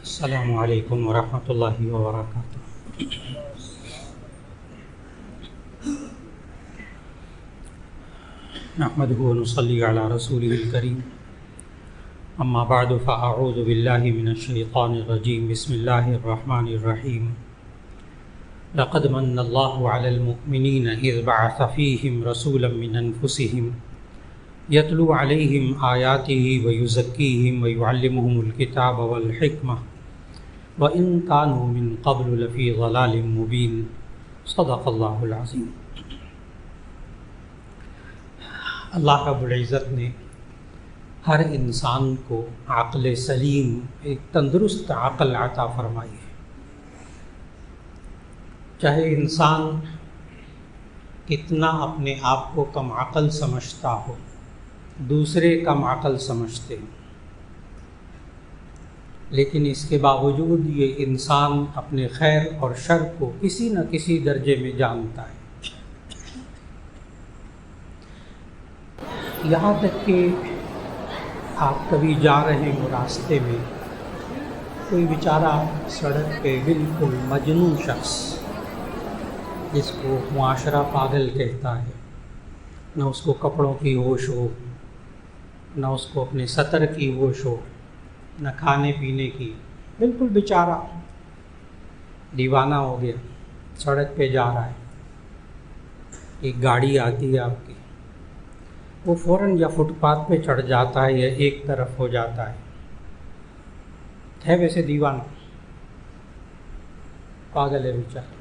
السلام علیکم ورحمۃ اللہ وبرکاتہ۔ نحمده ونصلی علی رسولہ الکریم، اما بعد فاعوذ باللہ من الشیطان الرجیم، بسم اللہ الرحمن الرحیم۔ لقد من اللہ علی المؤمنین اذ بعث فیہم رسولا من انفسہم یتلو علیہم آیاتہ ویزکیہم ویعلمہم الکتاب والحکمہ وَإِن كَانُوا مِن قَبْلُ لَفِي ضَلَالٍ مُبِينٍ۔ صدق اللہ العظیم۔ اللہ رب العزت نے ہر انسان کو عقل سلیم، ایک تندرست عقل عطا فرمائی ہے۔ چاہے انسان کتنا اپنے آپ کو کم عقل سمجھتا ہو، دوسرے کم عقل سمجھتے ہیں، لیکن اس کے باوجود یہ انسان اپنے خیر اور شر کو کسی نہ کسی درجے میں جانتا ہے۔ یہاں تک کہ آپ کبھی جا رہے ہو راستے میں، کوئی بیچارہ سڑک پہ بالکل مجنون شخص، جس کو معاشرہ پاگل کہتا ہے، نہ اس کو کپڑوں کی ہوش ہو، نہ اس کو اپنے سطر کی ہوش ہو، نہ کھانے پینے کی، بالکل بیچارہ دیوانہ ہو گیا، سڑک پہ جا رہا ہے، ایک گاڑی آتی ہے آپ کی، وہ فوراً یا فٹ پاتھ پہ چڑھ جاتا ہے یا ایک طرف ہو جاتا ہے ویسے دیوانہ، پاگل ہے بیچارہ،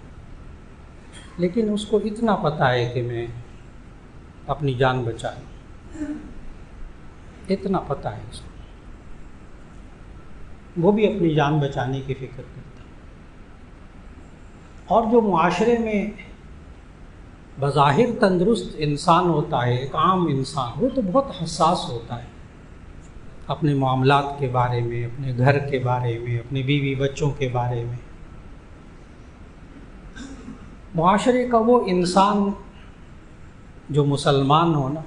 لیکن اس کو اتنا پتہ ہے کہ میں اپنی جان بچاؤں، اتنا پتہ ہے اس کو، وہ بھی اپنی جان بچانے کی فکر کرتا ہے۔ اور جو معاشرے میں بظاہر تندرست انسان ہوتا ہے، ایک عام انسان، وہ تو بہت حساس ہوتا ہے اپنے معاملات کے بارے میں، اپنے گھر کے بارے میں، اپنے بیوی بچوں کے بارے میں۔ معاشرے کا وہ انسان جو مسلمان ہو نا،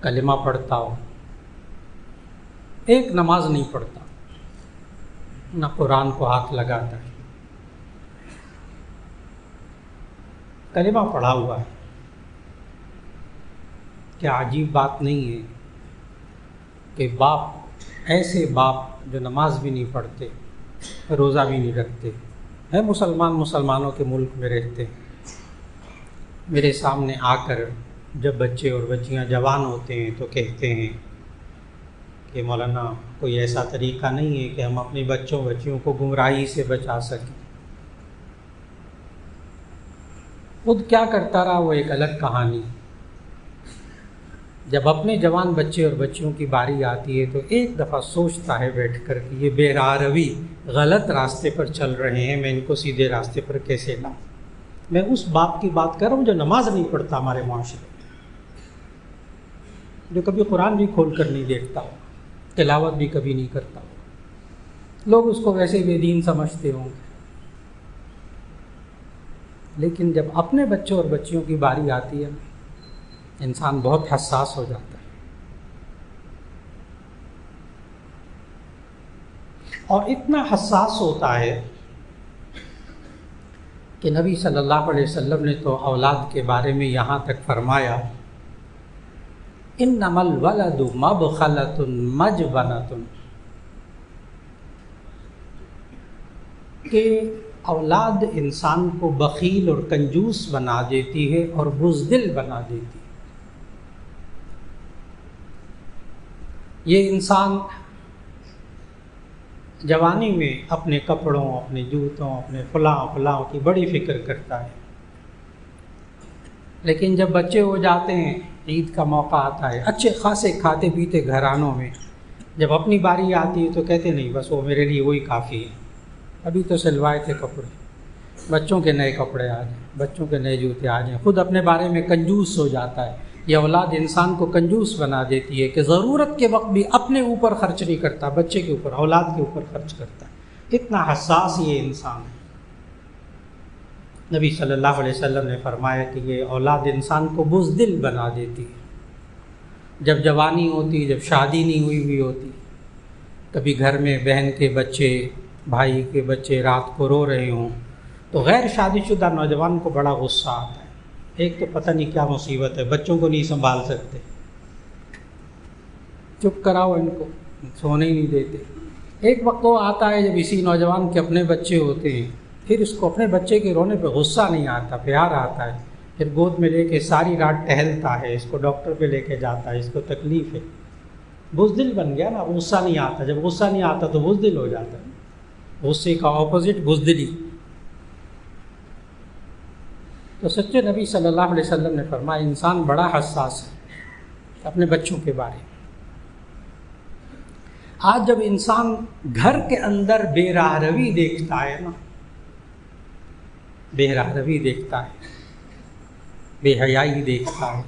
کلمہ پڑھتا ہو، ایک نماز نہیں پڑھتا، نہ قرآن کو ہاتھ لگاتا ہے، کلمہ پڑھا ہوا ہے، کیا عجیب بات نہیں ہے کہ باپ، ایسے باپ جو نماز بھی نہیں پڑھتے، روزہ بھی نہیں رکھتے ہیں، مسلمانوں کے ملک میں رہتے ہیں، میرے سامنے آ کر جب بچے اور بچیاں جوان ہوتے ہیں تو کہتے ہیں کہ مولانا کوئی ایسا طریقہ نہیں ہے کہ ہم اپنی بچیوں کو گمراہی سے بچا سکیں۔ خود کیا کرتا رہا وہ ایک الگ کہانی۔ جب اپنے جوان بچے اور بچیوں کی باری آتی ہے تو ایک دفعہ سوچتا ہے بیٹھ کر کہ یہ بے راہ روی، غلط راستے پر چل رہے ہیں، میں ان کو سیدھے راستے پر کیسے لاؤں۔ میں اس باپ کی بات کر رہا ہوں جو نماز نہیں پڑھتا ہمارے معاشرے میں، جو کبھی قرآن بھی کھول کر نہیں دیکھتا ہو، تلاوت بھی کبھی نہیں کرتا ہو، لوگ اس کو ویسے بے دین سمجھتے ہوں گے، لیکن جب اپنے بچوں اور بچیوں کی باری آتی ہے انسان بہت حساس ہو جاتا ہے۔ اور اتنا حساس ہوتا ہے کہ نبی صلی اللہ علیہ وسلم نے تو اولاد کے بارے میں یہاں تک فرمایا، انما الولد مبخلۃ مجبنۃ، کہ اولاد انسان کو بخیل اور کنجوس بنا دیتی ہے اور بزدل بنا دیتی ہے۔ یہ انسان جوانی میں اپنے کپڑوں، اپنے جوتوں، اپنے فلاں کی بڑی فکر کرتا ہے، لیکن جب بچے ہو جاتے ہیں، عید کا موقع آتا ہے، اچھے خاصے کھاتے پیتے گھرانوں میں جب اپنی باری آتی ہے تو کہتے نہیں بس وہ میرے لیے وہی کافی ہے، ابھی تو سلوائے تھے کپڑے، بچوں کے نئے کپڑے آ جائیں، بچوں کے نئے جوتے آ جائیں، خود اپنے بارے میں کنجوس ہو جاتا ہے۔ یہ اولاد انسان کو کنجوس بنا دیتی ہے کہ ضرورت کے وقت بھی اپنے اوپر خرچ نہیں کرتا، بچے کے اوپر، اولاد کے اوپر خرچ کرتا ہے۔ اتنا حساس یہ انسان ہے۔ نبی صلی اللہ علیہ وسلم نے فرمایا کہ یہ اولاد انسان کو بزدل بنا دیتی ہے۔ جب جوانی ہوتی، جب شادی نہیں ہوئی ہوتی، کبھی گھر میں بہن کے بچے، بھائی کے بچے رات کو رو رہے ہوں تو غیر شادی شدہ نوجوان کو بڑا غصہ آتا ہے. ایک تو پتہ نہیں کیا مصیبت ہے، بچوں کو نہیں سنبھال سکتے، چپ کراؤ ان کو، سونے ہی نہیں دیتے. ایک وقت وہ آتا ہے جب اسی نوجوان کے اپنے بچے ہوتے ہیں، پھر اس کو اپنے بچے کے رونے پہ غصہ نہیں آتا، پیار آتا ہے. پھر گود میں لے کے ساری رات ٹہلتا ہے، اس کو ڈاکٹر پہ لے کے جاتا ہے، اس کو تکلیف ہے. بزدل بن گیا نا، غصہ نہیں آتا. جب غصہ نہیں آتا تو بزدل ہو جاتا ہے. غصے کا اپوزٹ بزدلی. تو سچے نبی صلی اللہ علیہ وسلم نے فرمایا انسان بڑا حساس ہے اپنے بچوں کے بارے میں. آج جب انسان گھر کے اندر بے راہ روی دیکھتا ہے نا، بے راہ روی دیکھتا ہے، بے حیائی دیکھتا ہے،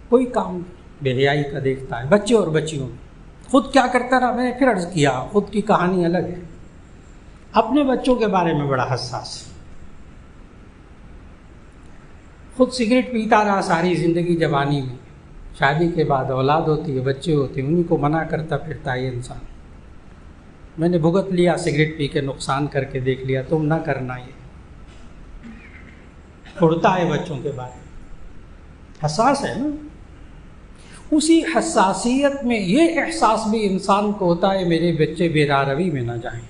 کوئی کام بے حیائی کا دیکھتا ہے، بچے اور بچیوں میں خود کیا کرتا رہا. میں نے پھر عرض کیا خود کی کہانی الگ ہے، اپنے بچوں کے بارے میں بڑا حساس ہے. خود سگریٹ پیتا رہا ساری زندگی جوانی میں، شادی کے بعد اولاد ہوتی ہے، بچے ہوتے ہیں، انہیں کو منع کرتا پھرتا ہے انسان. میں نے بھگت لیا، سگریٹ پی کے نقصان کر کے دیکھ لیا، تم نہ کرنا. یہ اڑتا ہے بچوں کے بارے میں، حساس ہے نا. اسی حساسیت میں یہ احساس بھی انسان کو ہوتا ہے میرے بچے بے راہ روی میں نہ جائیں.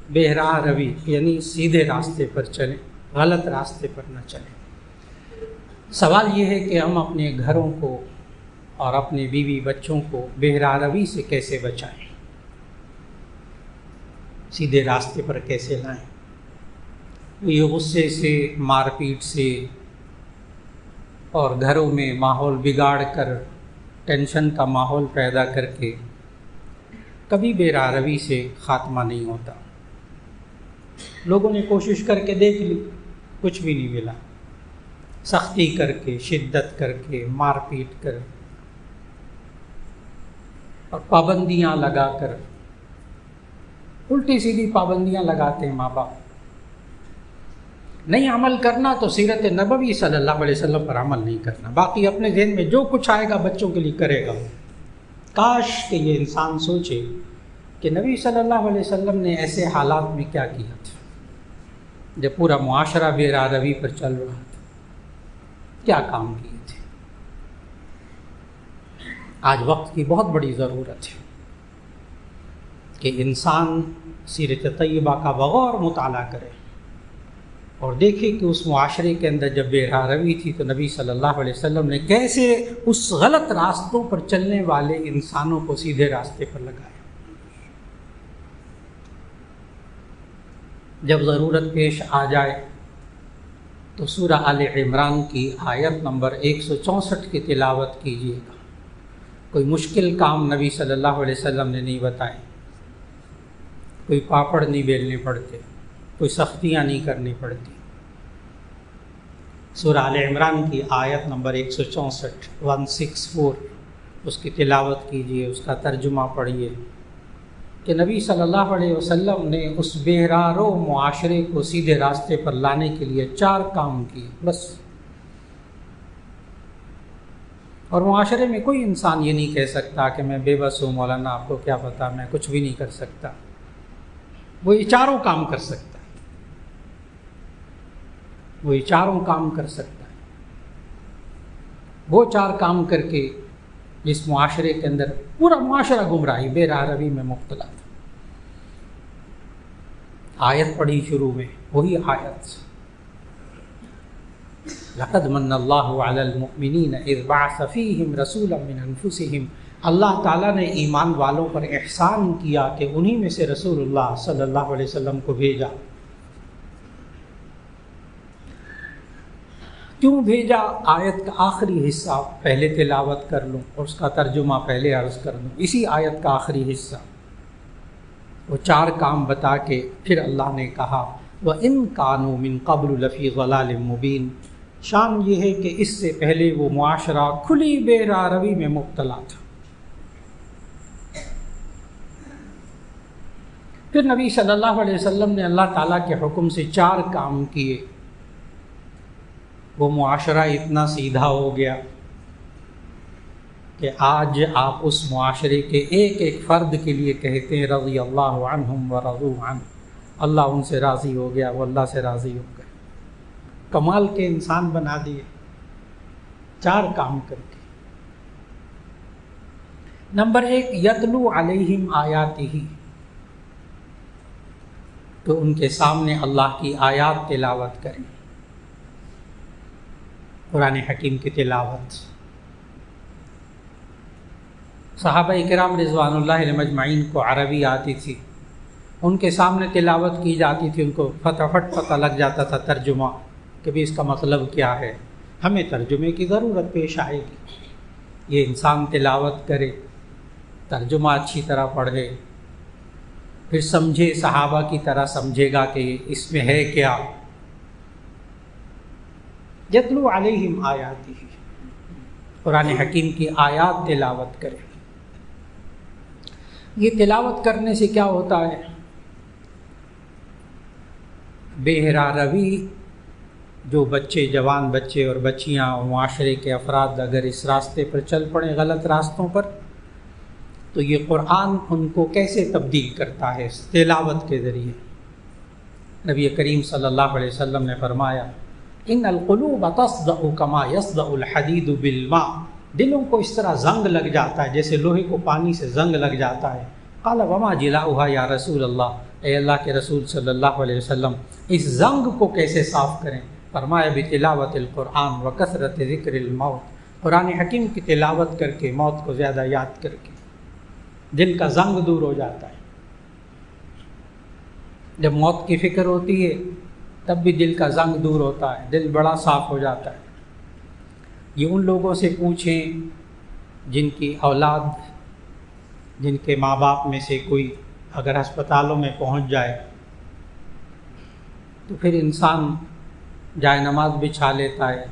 بے راہ روی یعنی سیدھے راستے پر چلیں، غلط راستے پر نہ چلیں. سوال یہ ہے کہ ہم اپنے گھروں کو اور اپنے بیوی بچوں کو بے راہ روی سے کیسے بچائیں، سیدھے راستے پر کیسے لائیں. یہ غصے سے، مار پیٹ سے اور گھروں میں ماحول بگاڑ کر، ٹینشن کا ماحول پیدا کر کے کبھی بے راہ روی سے خاتمہ نہیں ہوتا. لوگوں نے کوشش کر کے دیکھ لی، کچھ بھی نہیں ملا. سختی کر کے، شدت کر کے، مار پیٹ کر اور پابندیاں لگا کر، الٹی سیدھی پابندیاں لگاتے ہیں ماں باپ. نہیں عمل کرنا تو سیرت نبوی صلی اللہ علیہ وسلم پر عمل نہیں کرنا، باقی اپنے ذہن میں جو کچھ آئے گا بچوں کے لیے کرے گا. کاش کہ یہ انسان سوچے کہ نبی صلی اللہ علیہ وسلم نے ایسے حالات میں کیا کیا تھا جب پورا معاشرہ بے راہ روی پر چل رہا تھا، کیا کام کیے تھے. آج وقت کی بہت بڑی ضرورت ہے کہ انسان سیرت طیبہ کا بغور مطالعہ کرے اور دیکھے کہ اس معاشرے کے اندر جب بے راہ روی تھی تو نبی صلی اللہ علیہ وسلم نے کیسے اس غلط راستوں پر چلنے والے انسانوں کو سیدھے راستے پر لگایا. جب ضرورت پیش آ جائے تو سورہ آل عمران کی آیت نمبر 164 کی تلاوت کیجیے گا. کوئی مشکل کام نبی صلی اللہ علیہ وسلم نے نہیں بتائے، کوئی پاپڑ نہیں بیلنے پڑتے، کوئی سختیاں نہیں کرنی پڑتی. سورہ آل عمران کی آیت نمبر 164 اس کی تلاوت کیجیے، اس کا ترجمہ پڑھیے کہ نبی صلی اللہ علیہ وسلم نے اس بے راہ رو معاشرے کو سیدھے راستے پر لانے کے لیے 4 کام کیے بس. اور معاشرے میں کوئی انسان یہ نہیں کہہ سکتا کہ میں بے بس ہوں، مولانا آپ کو کیا پتا، میں کچھ بھی نہیں کر سکتا. وہ یہ 4 کام کر سکتا ہے، وہ یہ 4 کام کر سکتا ہے. وہ 4 کام کر کے جس معاشرے کے اندر پورا معاشرہ گمراہی بے راہ روی میں مبتلا تھا. آیت پڑھی شروع میں، وہی آیت لقد من اللہ علی المؤمنین اذ بعث فیہم رسولا من انفسہم. اللہ تعالیٰ نے ایمان والوں پر احسان کیا کہ انہی میں سے رسول اللہ صلی اللہ علیہ وسلم کو بھیجا. کیوں بھیجا؟ آیت کا آخری حصہ پہلے تلاوت کر لوں اور اس کا ترجمہ پہلے عرض کر دوں. اسی آیت کا آخری حصہ وہ 4 کام بتا کے پھر اللہ نے کہا وَإِن كَانُوا مِن قَبْلُ لَفِي ضَلَالٍ مُبِينٍ. شان یہ ہے کہ اس سے پہلے وہ معاشرہ کھلی بے راہ روی میں مبتلا تھا. پھر نبی صلی اللہ علیہ وسلم نے اللہ تعالیٰ کے حکم سے 4 کام کیے. وہ معاشرہ اتنا سیدھا ہو گیا کہ آج آپ اس معاشرے کے ایک ایک فرد کے لیے کہتے ہیں رضی اللہ عنہم ورضوا عنہ، اللہ ان سے راضی ہو گیا، وہ اللہ سے راضی ہو گئے۔ کمال کے انسان بنا دیے 4 کام کر کے۔ نمبر 1، یتلو علیہم آیاتہ، تو ان کے سامنے اللہ کی آیات تلاوت کریں، قرآن حکیم کی تلاوت۔ صحابہ کرام رضوان اللہ علیہم اجمعین کو عربی آتی تھی، ان کے سامنے تلاوت کی جاتی تھی، ان کو فٹافٹ پتہ لگ جاتا تھا ترجمہ کہ بھی اس کا مطلب کیا ہے۔ ہمیں ترجمے کی ضرورت پیش آئے گی، یہ انسان تلاوت کرے، ترجمہ اچھی طرح پڑھے، پھر سمجھے، صحابہ کی طرح سمجھے گا کہ اس میں ہے کیا۔ یتلو علیہم آیاتہ، قرآن حکیم کی آیات تلاوت کرے۔ یہ تلاوت کرنے سے کیا ہوتا ہے؟ بہرا روی جو بچے، جوان بچے اور بچیاں اور معاشرے کے افراد اگر اس راستے پر چل پڑیں، غلط راستوں پر، تو یہ قرآن ان کو کیسے تبدیل کرتا ہے؟ اس تلاوت کے ذریعے۔ نبی کریم صلی اللہ علیہ وسلم نے فرمایا ان القلوب تصدع کما یصدع الحدید بالماء، دلوں کو اس طرح زنگ لگ جاتا ہے جیسے لوہے کو پانی سے زنگ لگ جاتا ہے۔ قال وما جلاؤها یا رسول اللہ، اے اللہ کے رسول صلی اللہ علیہ وسلم اس زنگ کو کیسے صاف کریں؟ فرمایا بتلاوت القرآن وکثرت ذکر الموت، قرآن حکیم کی تلاوت کر کے، موت کو زیادہ یاد کر کے دل کا زنگ دور ہو جاتا ہے۔ جب موت کی فکر ہوتی ہے تب بھی دل کا زنگ دور ہوتا ہے، دل بڑا صاف ہو جاتا ہے۔ یہ ان لوگوں سے پوچھیں جن کی اولاد، جن کے ماں باپ میں سے کوئی اگر ہسپتالوں میں پہنچ جائے تو پھر انسان جائے نماز بچھا لیتا ہے،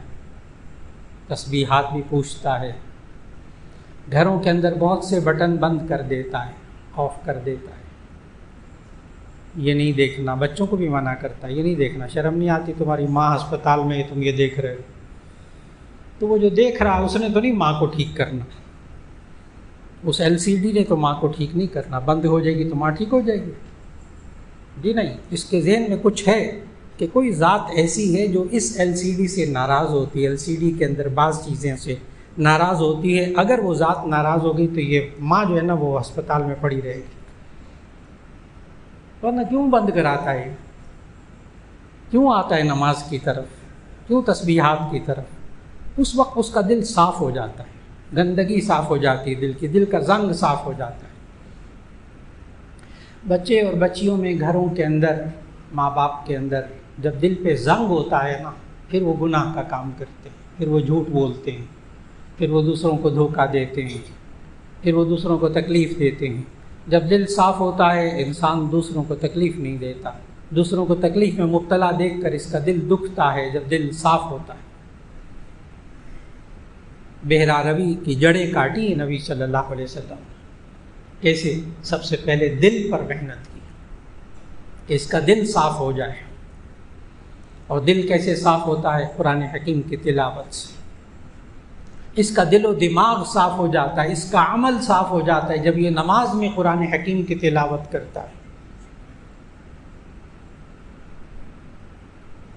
تسبیحات بھی پوچھتا ہے، گھروں کے اندر بہت سے بٹن بند کر دیتا ہے، آف کر دیتا ہے۔ یہ نہیں دیکھنا، بچوں کو بھی منع کرتا ہے، یہ نہیں دیکھنا، شرم نہیں آتی تمہاری ماں ہسپتال میں ہے، تم یہ دیکھ رہے ہو؟ تو وہ جو دیکھ رہا ہے اس نے تو نہیں ماں کو ٹھیک کرنا، اس LCD نے تو ماں کو ٹھیک نہیں کرنا، بند ہو جائے گی تو ماں ٹھیک ہو جائے گی؟ جی نہیں، اس کے ذہن میں کچھ ہے کہ کوئی ذات ایسی ہے جو اس LCD سے ناراض ہوتی ہے، LCD کے اندر بعض چیزیں سے ناراض ہوتی ہے، اگر وہ ذات ناراض ہو گئی تو یہ ماں جو ہے نا وہ ہسپتال میں پڑی رہے گی۔ ورنہ کیوں بند کراتا ہے؟ کیوں آتا ہے نماز کی طرف، کیوں تسبیحات کی طرف؟ اس وقت اس کا دل صاف ہو جاتا ہے، گندگی صاف ہو جاتی ہے دل کی، دل کا زنگ صاف ہو جاتا ہے۔ بچے اور بچیوں میں گھروں کے اندر، ماں باپ کے اندر جب دل پہ زنگ ہوتا ہے نا، پھر وہ گناہ کا کام کرتے ہیں، پھر وہ جھوٹ بولتے ہیں، پھر وہ دوسروں کو دھوکہ دیتے ہیں، پھر وہ دوسروں کو تکلیف دیتے ہیں۔ جب دل صاف ہوتا ہے انسان دوسروں کو تکلیف نہیں دیتا، دوسروں کو تکلیف میں مبتلا دیکھ کر اس کا دل دکھتا ہے جب دل صاف ہوتا ہے۔ بہرا روی کی جڑیں کاٹی ہے نبی صلی اللہ علیہ وسلم۔ کیسے؟ سب سے پہلے دل پر محنت کی کہ اس کا دل صاف ہو جائے۔ اور دل کیسے صاف ہوتا ہے؟ قرآن حکیم کی تلاوت سے۔ اس کا دل و دماغ صاف ہو جاتا ہے، اس کا عمل صاف ہو جاتا ہے جب یہ نماز میں قرآن حکیم کی تلاوت کرتا ہے۔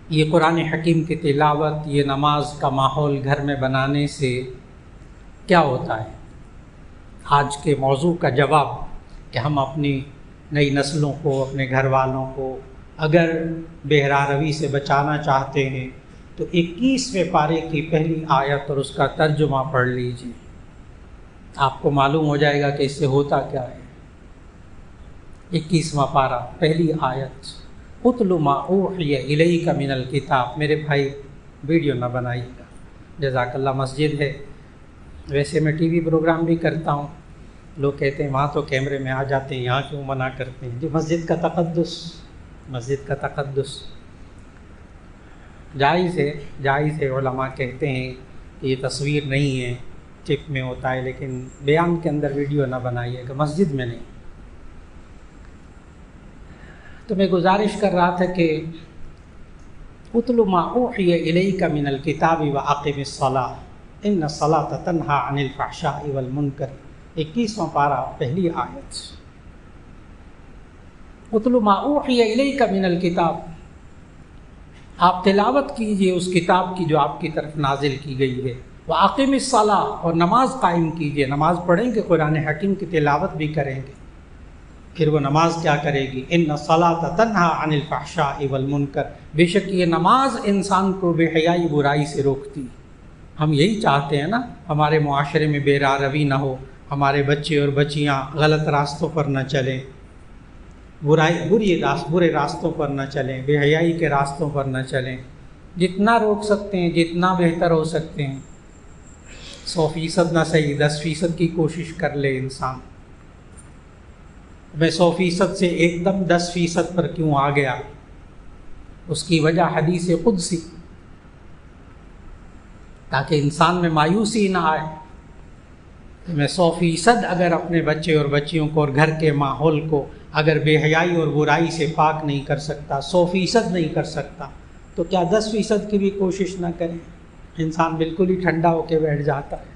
یہ قرآن حکیم کی تلاوت، یہ نماز کا ماحول گھر میں بنانے سے کیا ہوتا ہے؟ آج کے موضوع کا جواب کہ ہم اپنی نئی نسلوں کو، اپنے گھر والوں کو اگر بہرا روی سے بچانا چاہتے ہیں تو 21ویں پارے کی پہلی آیت اور اس کا ترجمہ پڑھ لیجیے، آپ کو معلوم ہو جائے گا کہ اس سے ہوتا کیا ہے۔ 21واں پارہ پہلی آیت، اتل ما اوحی الیک من الکتاب۔ میرے بھائی ویڈیو نہ بنائیے گا، جزاک اللہ۔ مسجد ہے، ویسے میں TV پروگرام بھی کرتا ہوں، لوگ کہتے ہیں وہاں تو کیمرے میں آ جاتے ہیں، یہاں کیوں منع کرتے ہیں؟ جی مسجد کا تقدس، مسجد کا تقدس جائز ہے، جائز ہے۔ علماء کہتے ہیں کہ یہ تصویر نہیں ہے، چپ میں ہوتا ہے، لیکن بیان کے اندر ویڈیو نہ بنائیے گا، مسجد میں نہیں۔ تو میں گزارش کر رہا تھا کہ اتل ما اوحی الیک من الکتاب واقم الصلاۃ، ان الصلاۃ تنہا عن الفحشاء والمنکر، 21واں پارہ پہلی آیت۔ اتل ما اوحی الیک من الکتاب، آپ تلاوت کیجئے اس کتاب کی جو آپ کی طرف نازل کی گئی ہے۔ واقم الصلاۃ، اور نماز قائم کیجئے، نماز پڑھیں گے، قرآن حکیم کی تلاوت بھی کریں گے، پھر وہ نماز کیا کرے گی؟ ان الصلاۃ تنہا عن الفحشاء والمنکر، بے شک یہ نماز انسان کو بے حیائی برائی سے روکتی۔ ہم یہی چاہتے ہیں نا، ہمارے معاشرے میں بے راہ روی نہ ہو، ہمارے بچے اور بچیاں غلط راستوں پر نہ چلیں، برے راستوں پر نہ چلیں، بے حیائی کے راستوں پر نہ چلیں۔ جتنا روک سکتے ہیں، جتنا بہتر ہو سکتے ہیں، 100% نہ صحیح 10% کی کوشش کر لے انسان۔ میں 100% سے ایک دم 10% پر کیوں آ گیا؟ اس کی وجہ حدیث قدسی، تاکہ انسان میں مایوسی نہ آئے۔ میں 100% اگر اپنے بچے اور بچیوں کو اور گھر کے ماحول کو اگر بے حیائی اور برائی سے پاک نہیں کر سکتا، 100% نہیں کر سکتا، تو کیا 10% کی بھی کوشش نہ کریں؟ انسان بالکل ہی ٹھنڈا ہو کے بیٹھ جاتا ہے۔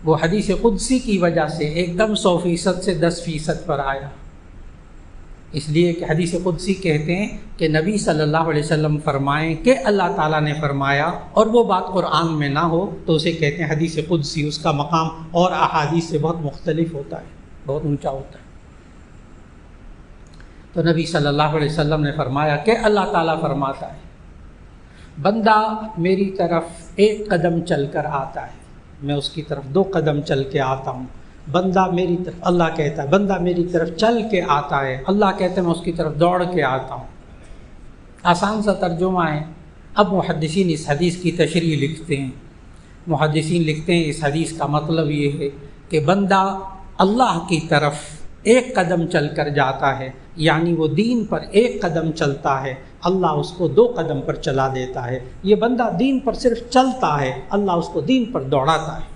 وہ حدیث قدسی کی وجہ سے ایک دم 100% سے 10% پر آیا، اس لیے کہ حدیث قدسی کہتے ہیں کہ نبی صلی اللہ علیہ وسلم فرمائیں کہ اللہ تعالیٰ نے فرمایا، اور وہ بات قرآن میں نہ ہو تو اسے کہتے ہیں حدیث قدسی۔ اس کا مقام اور احادیث سے بہت مختلف ہوتا ہے، بہت اونچا ہوتا ہے۔ تو نبی صلی اللہ علیہ وسلم نے فرمایا کہ اللہ تعالیٰ فرماتا ہے، بندہ میری طرف ایک قدم چل کر آتا ہے، میں اس کی طرف 2 قدم چل کے آتا ہوں۔ بندہ میری طرف، اللہ کہتا ہے بندہ میری طرف چل کے آتا ہے، اللہ کہتے ہیں میں اس کی طرف دوڑ کے آتا ہوں۔ آسان سا ترجمہ ہے۔ اب محدثین اس حدیث کی تشریح لکھتے ہیں، محدثین لکھتے ہیں اس حدیث کا مطلب یہ ہے کہ بندہ اللہ کی طرف ایک قدم چل کر جاتا ہے، یعنی وہ دین پر ایک قدم چلتا ہے، اللہ اس کو 2 قدم پر چلا دیتا ہے۔ یہ بندہ دین پر صرف چلتا ہے، اللہ اس کو دین پر دوڑاتا ہے۔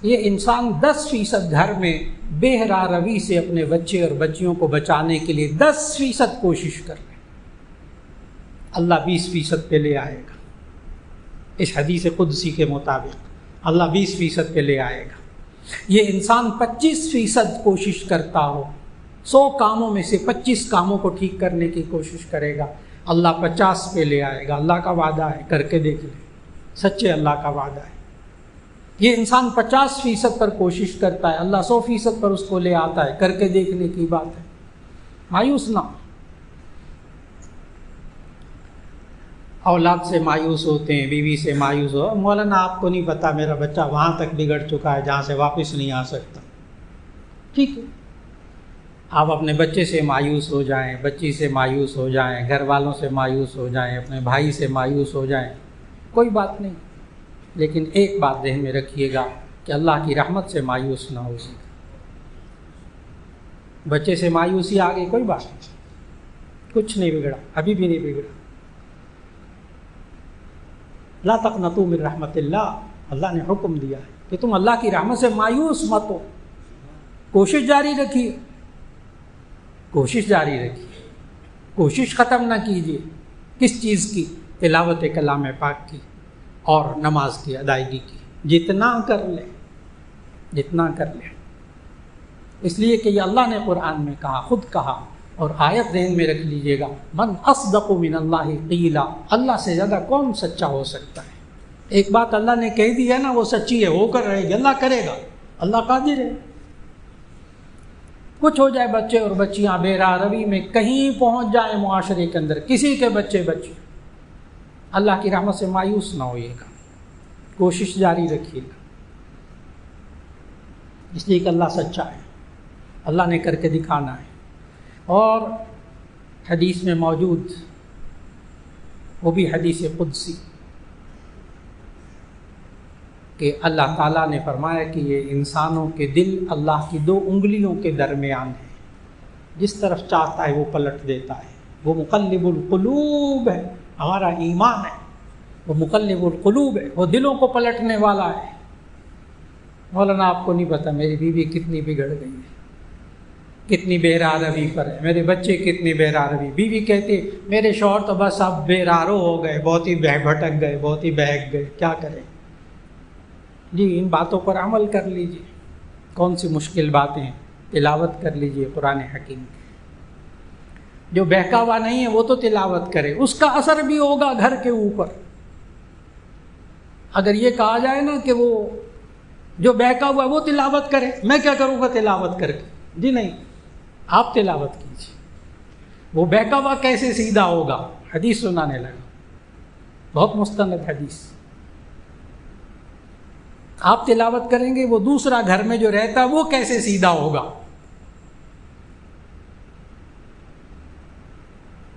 یہ انسان 10% گھر میں بے راہ روی سے اپنے بچے اور بچیوں کو بچانے کے لیے 10% کوشش کر رہے، اللہ 20% پہ لے آئے گا۔ اس حدیث قدسی کے مطابق اللہ 20% پہ لے آئے گا۔ یہ انسان 25% کوشش کرتا ہو، 100 کاموں میں سے 25 کاموں کو ٹھیک کرنے کی کوشش کرے گا، اللہ 50 پہ لے آئے گا۔ اللہ کا وعدہ ہے، کر کے دیکھ لیں، سچے اللہ کا وعدہ ہے۔ یہ انسان 50% پر کوشش کرتا ہے، اللہ 100% پر اس کو لے آتا ہے، کر کے دیکھنے کی بات ہے۔ مایوس نہ، اولاد سے مایوس ہوتے ہیں، بیوی سے مایوس ہو، مولانا آپ کو نہیں پتا میرا بچہ وہاں تک بگڑ چکا ہے جہاں سے واپس نہیں آ سکتا۔ ٹھیک ہے، آپ اپنے بچے سے مایوس ہو جائیں، بچی سے مایوس ہو جائیں، گھر والوں سے مایوس ہو جائیں، اپنے بھائی سے مایوس ہو جائیں، کوئی بات نہیں، لیکن ایک بات ذہن میں رکھیے گا کہ اللہ کی رحمت سے مایوس نہ ہو سکے۔ بچے سے مایوسی آ گئی، کوئی بات نہیں، کچھ نہیں بگڑا، ابھی بھی نہیں بگڑا۔ لا تقنطوا من رحمت اللہ، اللہ نے حکم دیا ہے کہ تم اللہ کی رحمت سے مایوس مت ہو، کوشش جاری رکھیے، کوشش جاری رکھیے، کوشش ختم نہ کیجیے۔ کس چیز کی؟ تلاوت کلام پاک کی اور نماز کی ادائیگی کی، جتنا کر لیں، جتنا کر لیں۔ اس لیے کہ یہ اللہ نے قرآن میں کہا، خود کہا، اور آیت ذہن میں رکھ لیجئے گا، من اصدق من اللہ قیلا، اللہ سے زیادہ کون سچا ہو سکتا ہے؟ ایک بات اللہ نے کہہ دی ہے نا، وہ سچی ہے، ہو کر رہے گی، اللہ کرے گا، اللہ قادر ہے۔ کچھ ہو جائے، بچے اور بچیاں بے راہ روی میں کہیں پہنچ جائیں معاشرے کے اندر، کسی کے بچے اللہ کی رحمت سے مایوس نہ ہوئیے گا، کوشش جاری رکھیے گا، اس لیے کہ اللہ سچا ہے، اللہ نے کر کے دکھانا ہے۔ اور حدیث میں موجود، وہ بھی حدیث قدسی، کہ اللہ تعالیٰ نے فرمایا کہ یہ انسانوں کے دل اللہ کی 2 انگلیوں کے درمیان ہے، جس طرف چاہتا ہے وہ پلٹ دیتا ہے۔ وہ مقلب القلوب ہے، ہمارا ایمان ہے، وہ مقلب القلوب ہے، وہ دلوں کو پلٹنے والا ہے۔ مولانا آپ کو نہیں پتہ میری بیوی کتنی بگڑ گئی ہے، کتنی بہرا روی پر ہے، میرے بچے کتنی بہرا روی، بیوی کہتی میرے شوہر تو بس اب بہرارو ہو گئے، بہت ہی بھٹک گئے، بہت ہی بہک گئے، کیا کریں؟ جی ان باتوں پر عمل کر لیجیے، کون سی مشکل باتیں ہیں، تلاوت کر لیجیے قرآن حکیم کی۔ جو بہکا ہوا نہیں ہے وہ تو تلاوت کرے، اس کا اثر بھی ہوگا گھر کے اوپر۔ اگر یہ کہا جائے نا کہ وہ جو بہکا ہوا ہے وہ تلاوت کرے، میں کیا کروں گا تلاوت کر کے؟ جی نہیں، آپ تلاوت کیجیے۔ وہ بہکا ہوا کیسے سیدھا ہوگا؟ حدیث سنانے لگا، بہت مستند حدیث۔ آپ تلاوت کریں گے، وہ دوسرا گھر میں جو رہتا ہے وہ کیسے سیدھا ہوگا؟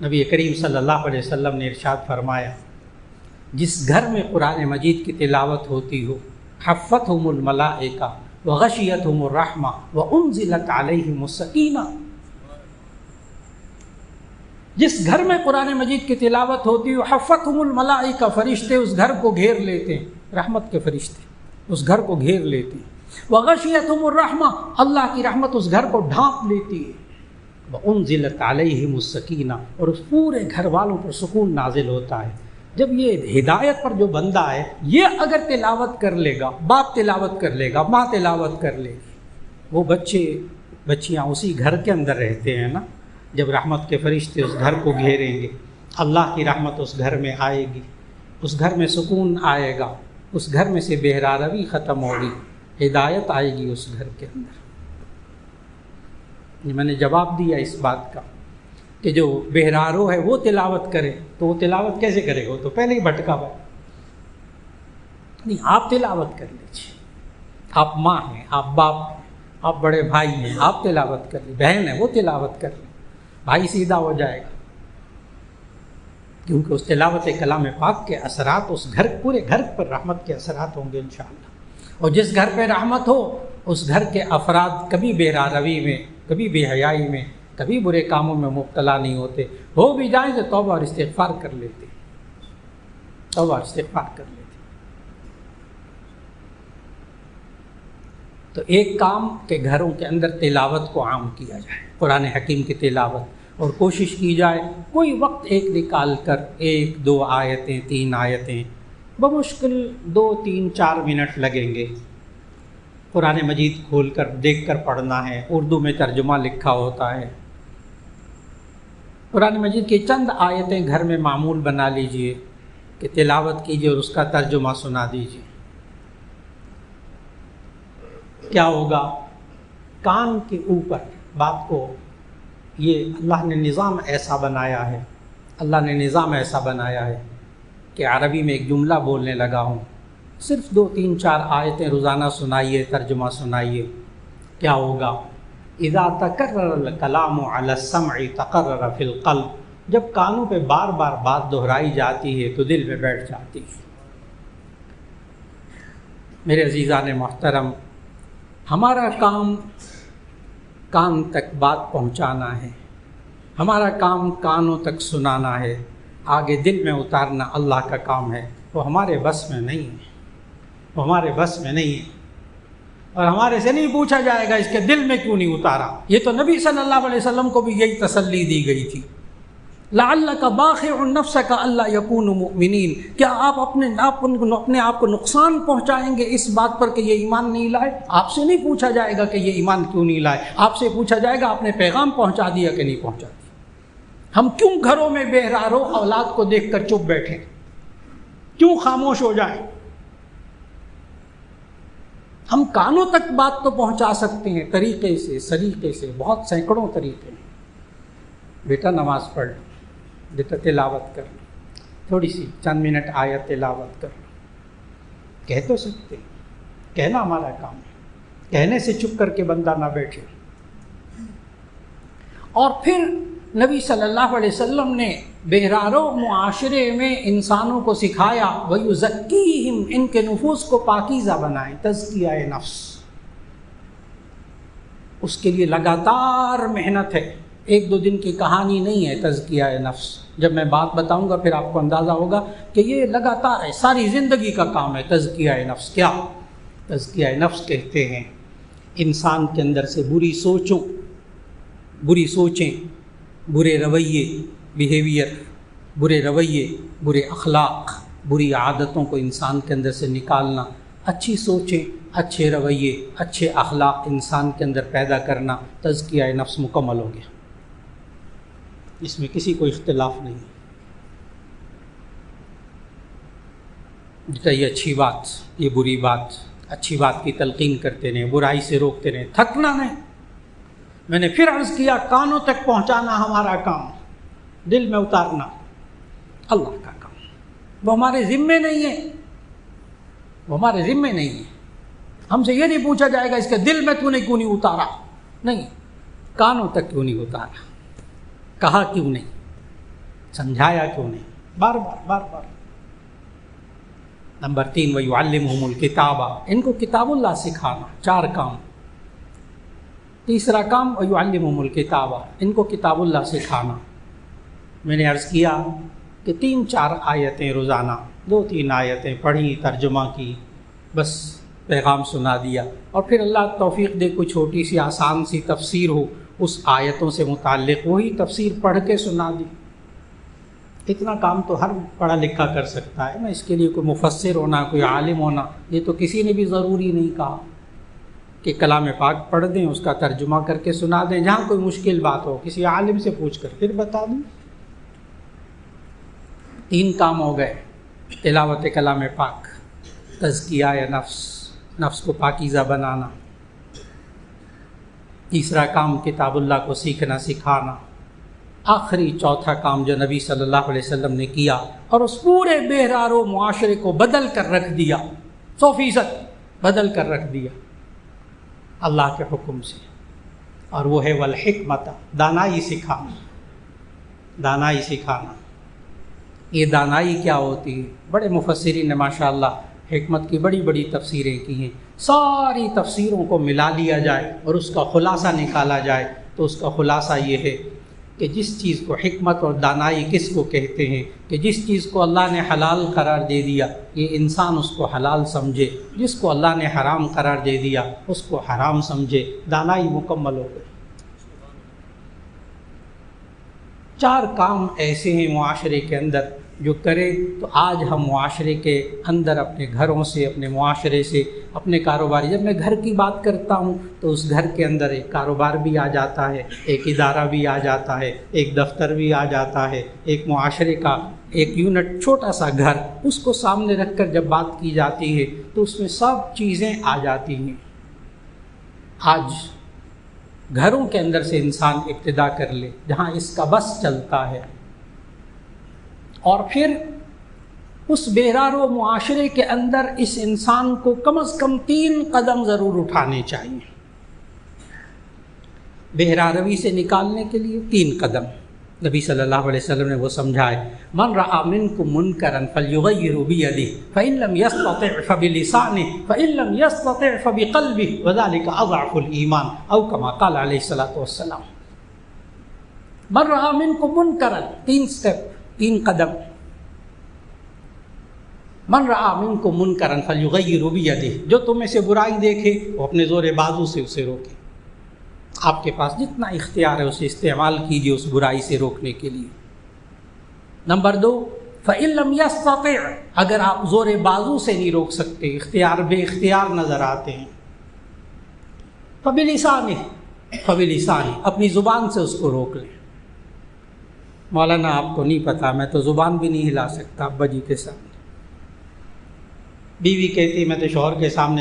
نبی کریم صلی اللہ علیہ وسلم نے ارشاد فرمایا، جس گھر میں قرآن مجید کی تلاوت ہوتی ہو، حفتہم الملائکہ وغشیتہم الرحمہ وانزلت علیہم السکینہ، جس گھر میں قرآن مجید کی تلاوت ہوتی ہو، حفتہم الملائکہ، فرشتے اس گھر کو گھیر لیتے ہیں، رحمت کے فرشتے اس گھر کو گھیر لیتے ہیں، وغشیتہم الرحمہ، اللہ کی رحمت اس گھر کو ڈھانپ لیتی ہے، وانزلت علیہم السکینہ، اور اس پورے گھر والوں پر سکون نازل ہوتا ہے۔ جب یہ ہدایت پر جو بندہ ہے، یہ اگر تلاوت کر لے گا، باپ تلاوت کر لے گا، ماں تلاوت کر لے گی، وہ بچیاں اسی گھر کے اندر رہتے ہیں نا، جب رحمت کے فرشتے اس گھر کو گھیریں گے، اللہ کی رحمت اس گھر میں آئے گی، اس گھر میں سکون آئے گا، اس گھر میں سے بہرا روی ختم ہوگی، ہدایت آئے گی اس گھر کے اندر۔ میں نے جواب دیا اس بات کا کہ جو بہرارو ہے وہ تلاوت کرے، تو وہ تلاوت کیسے کرے گا؟ وہ تو پہلے ہی بھٹکا ہوا ہے۔ نہیں، آپ تلاوت کر لیجیے، آپ ماں ہیں، آپ باپ ہیں، آپ بڑے بھائی ہیں، آپ تلاوت کر لیجیے، بہن ہے وہ تلاوت کر لیں، بھائی سیدھا ہو جائے گا، کیونکہ اس تلاوت کلام پاک کے اثرات اس گھر، پورے گھر پر رحمت کے اثرات ہوں گے انشاءاللہ۔ اور جس گھر پہ رحمت ہو، اس گھر کے افراد کبھی بہرا روی میں، کبھی بے حیائی میں، کبھی برے کاموں میں مبتلا نہیں ہوتے، ہو بھی جائیں تو توبہ اور استغفار کر لیتے، توبہ اور استغفار کر لیتے۔ تو ایک کام کہ گھروں کے اندر تلاوت کو عام کیا جائے، قرآن حکیم کی تلاوت، اور کوشش کی جائے کوئی وقت ایک نکال کر 1 2 آیتیں 3 آیتیں، بمشکل 2 3 4 منٹ لگیں گے، قرآن مجید کھول کر دیکھ کر پڑھنا ہے، اردو میں ترجمہ لکھا ہوتا ہے، قرآن مجید کی چند آیتیں گھر میں معمول بنا لیجئے کہ تلاوت کیجئے اور اس کا ترجمہ سنا دیجئے۔ کیا ہوگا؟ کان کے اوپر بات کو، یہ اللہ نے نظام ایسا بنایا ہے، اللہ نے نظام ایسا بنایا ہے کہ عربی میں ایک جملہ بولنے لگا ہوں، صرف 2 3 4 آیتیں روزانہ سنائیے، ترجمہ سنائیے، کیا ہوگا؟ اذا تکرر الکلام علی السمع تقرر فی القلب، جب کانوں پہ بار بار بات دہرائی جاتی ہے تو دل میں بیٹھ جاتی ہے۔ میرے عزیزان محترم، ہمارا کام کان تک بات پہنچانا ہے، ہمارا کام کانوں تک سنانا ہے، آگے دل میں اتارنا اللہ کا کام ہے، وہ ہمارے بس میں نہیں ہے، وہ ہمارے بس میں نہیں ہے، اور ہمارے سے نہیں پوچھا جائے گا اس کے دل میں کیوں نہیں اتارا۔ یہ تو نبی صلی اللہ علیہ وسلم کو بھی یہی تسلی دی گئی تھی، لعلک باخع نفسک الا یکونوا مؤمنین، کیا آپ اپنے آپ کو نقصان پہنچائیں گے اس بات پر کہ یہ ایمان نہیں لائے؟ آپ سے نہیں پوچھا جائے گا کہ یہ ایمان کیوں نہیں لائے، آپ سے پوچھا جائے گا آپ نے پیغام پہنچا دیا کہ نہیں پہنچا دیا۔ ہم کیوں گھروں میں بہرارو اولاد کو دیکھ کر چپ بیٹھے، کیوں خاموش ہو جائیں؟ ہم کانوں تک بات تو پہنچا سکتے ہیں طریقے سے، سلیقے سے، بہت سینکڑوں طریقے ہیں۔ بیٹا نماز پڑھ لو، بیٹا تلاوت کر لو، تھوڑی سی چند منٹ آیت تلاوت کر لو، کہہ تو سکتے ہیں، کہنا ہمارا کام ہے، کہنے سے چپ کر کے بندہ نہ بیٹھے۔ اور پھر نبی صلی اللہ علیہ وسلم نے بہرارو معاشرے میں انسانوں کو سکھایا، وَيُزَكِّيهِمْ، ان کے نفوس کو پاکیزہ بنائیں، تزکیہ نفس، اس کے لیے لگاتار محنت ہے، 1 2 دن کی کہانی نہیں ہے تزکیہ نفس۔ جب میں بات بتاؤں گا پھر آپ کو اندازہ ہوگا کہ یہ لگاتار ہے، ساری زندگی کا کام ہے تزکیہ نفس۔ کیا تزکیہ نفس کہتے ہیں؟ انسان کے اندر سے بری سوچوں، بری سوچیں، برے رویے، بیہیویئر، برے رویے، برے اخلاق، بری عادتوں کو انسان کے اندر سے نکالنا، اچھی سوچیں، اچھے رویے، اچھے اخلاق انسان کے اندر پیدا کرنا، تزکیہ نفس مکمل ہو گیا۔ اس میں کسی کو اختلاف نہیں۔ یہ اچھی بات، یہ بری بات، اچھی بات کی تلقین کرتے رہیں، برائی سے روکتے رہیں، تھکنا نہیں۔ میں نے پھر عرض کیا، کانوں تک پہنچانا ہمارا کام، دل میں اتارنا اللہ کا کام، وہ ہمارے ذمے نہیں ہے، وہ ہمارے ذمے نہیں ہے۔ ہم سے یہ نہیں پوچھا جائے گا اس کے دل میں تو نے کیوں نہیں اتارا، نہیں، کانوں تک کیوں نہیں اتارا، کہا کیوں نہیں، سمجھایا کیوں نہیں، بار بار بار بار۔ نمبر 3 وَيُعَلِّمُهُمُ الْكِتَابَ، ان کو کتاب اللہ سکھانا، 4 کام۔ تیسرا کام وَيُعَلِّمُهُمُ الْكِتَابَ، ان کو کتاب اللہ سکھانا۔ میں نے عرض کیا کہ 3-4 آیتیں روزانہ، 2-3 آیتیں پڑھی، ترجمہ کی، بس پیغام سنا دیا، اور پھر اللہ توفیق دے کوئی چھوٹی سی آسان سی تفسیر ہو اس آیتوں سے متعلق، وہی تفسیر پڑھ کے سنا دی۔ اتنا کام تو ہر پڑھا لکھا کر سکتا ہے نا، اس کے لیے کوئی مفسر ہونا، کوئی عالم ہونا، یہ تو کسی نے بھی ضروری نہیں کہا کہ کلام پاک پڑھ دیں، اس کا ترجمہ کر کے سنا دیں، جہاں کوئی مشکل بات ہو کسی عالم سے پوچھ کر پھر بتا دیں۔ 3 کام ہو گئے، تلاوت کلام پاک، تزکیہ نفس، نفس کو پاکیزہ بنانا۔ تیسرا کام کتاب اللہ کو سیکھنا سکھانا۔ آخری 4تھا کام جو نبی صلی اللہ علیہ وسلم نے کیا اور اس پورے بہرارو معاشرے کو بدل کر رکھ دیا، 100% بدل کر رکھ دیا اللہ کے حکم سے، اور وہ ہے والحکمت، دانائی سکھانا، دانائی سکھانا۔ یہ دانائی کیا ہوتی ہے؟ بڑے مفسرین نے ماشاءاللہ حکمت کی بڑی بڑی تفسیریں کی ہیں، ساری تفسیروں کو ملا لیا جائے اور اس کا خلاصہ نکالا جائے تو اس کا خلاصہ یہ ہے کہ جس چیز کو حکمت اور دانائی کس کو کہتے ہیں کہ جس چیز کو اللہ نے حلال قرار دے دیا یہ انسان اس کو حلال سمجھے، جس کو اللہ نے حرام قرار دے دیا اس کو حرام سمجھے، دانائی مکمل ہو گئی۔ 4 کام ایسے ہیں معاشرے کے اندر جو کرے تو آج ہم معاشرے کے اندر اپنے گھروں سے، اپنے معاشرے سے، اپنے کاروباری، جب میں گھر کی بات کرتا ہوں تو اس گھر کے اندر ایک کاروبار بھی آ جاتا ہے، ایک ادارہ بھی آ جاتا ہے، ایک دفتر بھی آ جاتا ہے، ایک معاشرے کا ایک یونٹ، چھوٹا سا گھر، اس کو سامنے رکھ کر جب بات کی جاتی ہے تو اس میں سب چیزیں آ جاتی ہیں۔ آج گھروں کے اندر سے انسان ابتدا کر لے جہاں اس کا بس چلتا ہے، اور پھر اس بہرارو معاشرے کے اندر اس انسان کو کم از کم 3 قدم ضرور اٹھانے چاہیے۔ بہراروی سے نکالنے کے لیے 3 قدم نبی صلی اللہ علیہ وسلم نے وہ سمجھائے۔ من رأى منکم منکرا فلیغیرہ بیدہ فإن لم یستطع فبلسانہ فإن لم یستطع فبقلبہ وذلک اضعف الایمان، او کما قال علیہ الصلوۃ والسلام۔ من رأى منکم منکرا، 3 سٹیپ، 3 قدم۔ من رأى منکم منکرا فلیغیرہ بیدہ، جو تم میں سے برائی دیکھے وہ اپنے زور بازو سے اسے روکے۔ آپ کے پاس جتنا اختیار ہے اسے استعمال کیجیے اس برائی سے روکنے کے لیے۔ نمبر 2، فإن لم یستطع، اگر آپ زور بازو سے نہیں روک سکتے، اختیار بے اختیار نظر آتے ہیں، فبلسانہ، اپنی زبان سے اس کو روک لیں۔ مولانا آپ کو نہیں پتا، میں تو زبان بھی نہیں ہلا سکتا ابا جی کے سامنے۔ بیوی کہتی میں تو شوہر کے سامنے